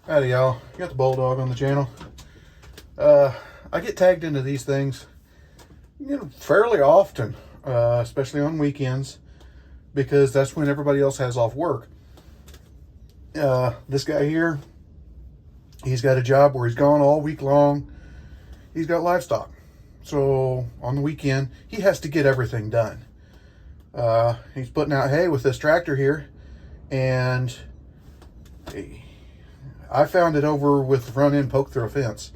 Howdy y'all, you got the Bulldog on the channel. I get tagged into these things fairly often, especially on weekends, because that's when everybody else has off work. This guy here, he's got a job where he's gone all week long. He's got livestock, so on the weekend he has to get everything done. He's putting out hay with this tractor here, and I found it over with the front end poked through a fence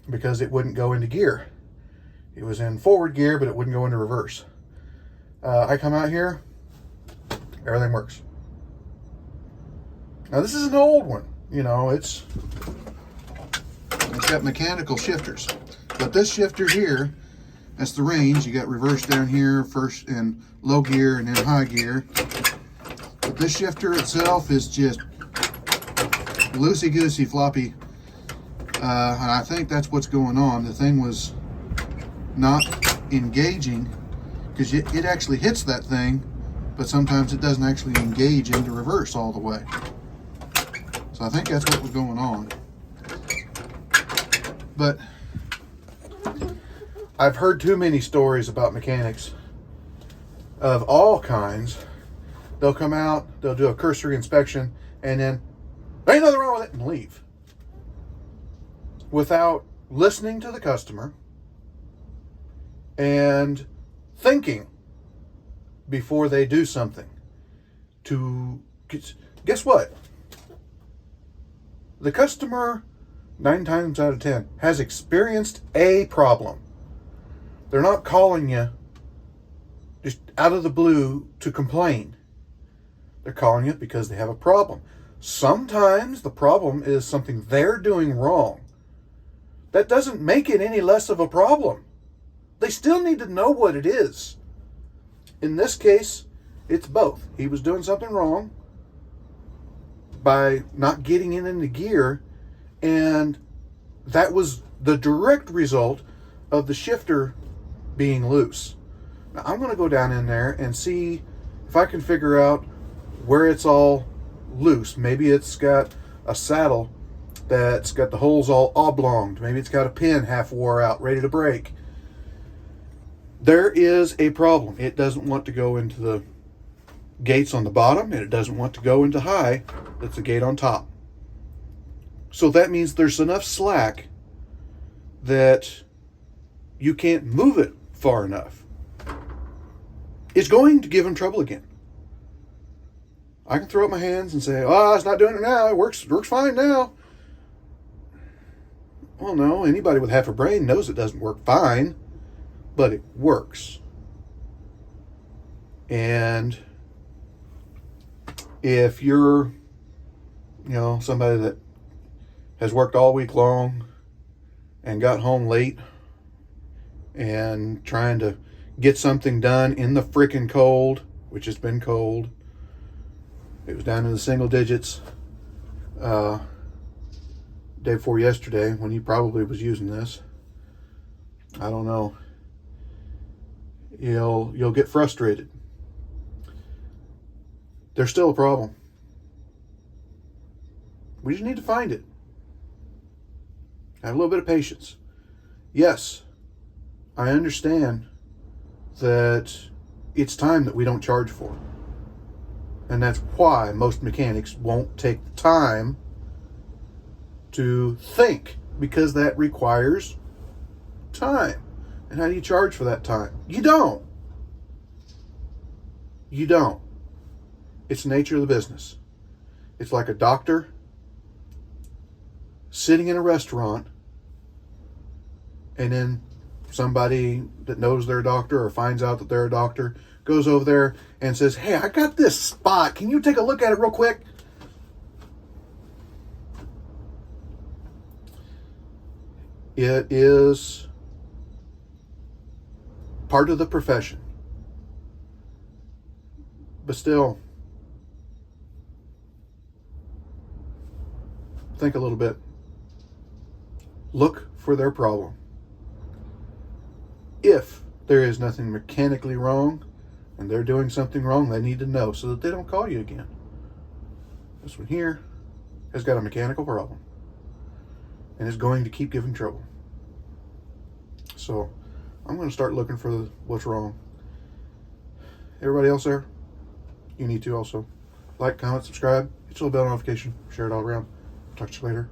because it wouldn't go into gear. It was in forward gear, but it wouldn't go into reverse. I come out here, everything works. Now this is an old one, it's got mechanical shifters, but this shifter here, that's the range. You got reverse down here, first in low gear and then high gear. But this shifter itself is just loosey-goosey, floppy, and I think that's what's going on. The thing was not engaging, because it actually hits that thing, but sometimes it doesn't actually engage into reverse all the way. So I think that's what was going on. But I've heard too many stories about mechanics of all kinds. They'll come out, they'll do a cursory inspection, and then ain't nothing wrong with it, and leave without listening to the customer and thinking before they do something. Guess what? The customer, 9 times out of 10, has experienced a problem. They're not calling you just out of the blue to complain. They're calling you because they have a problem. Sometimes the problem is something they're doing wrong. That doesn't make it any less of a problem. They still need to know what it is. In this case, it's both. He was doing something wrong by not getting it into gear, and that was the direct result of the shifter being loose. Now, I'm going to go down in there and see if I can figure out where it's all loose. Maybe it's got a saddle that's got the holes all oblonged. Maybe it's got a pin half wore out, ready to break. There is a problem. It doesn't want to go into the gates on the bottom, and it doesn't want to go into high. That's the gate on top. So that means there's enough slack that you can't move it far enough. It's going to give him trouble again. I can throw up my hands and say, it's not doing it now. It works fine now. Well, no, anybody with half a brain knows it doesn't work fine, but it works. And if you're, somebody that has worked all week long and got home late and trying to get something done in the freaking cold, which has been cold. It was down in the single digits day before yesterday when he probably was using this. I don't know. You'll get frustrated. There's still a problem. We just need to find it. Have a little bit of patience. Yes, I understand that it's time that we don't charge for. And that's why most mechanics won't take the time to think, because that requires time. And how do you charge for that time? You don't. It's the nature of the business. It's like a doctor sitting in a restaurant, and then somebody that knows they're a doctor or finds out that they're a doctor goes over there and says, "Hey, I got this spot. Can you take a look at it real quick?" It is part of the profession. But still, think a little bit. Look for their problem. If there is nothing mechanically wrong and they're doing something wrong, they need to know so that they don't call you again. This one here, has got a mechanical problem and is going to keep giving trouble. So I'm going to start looking for what's wrong. Everybody else there, you need to also like, comment, subscribe, hit the bell notification, share it all around. Talk to you later.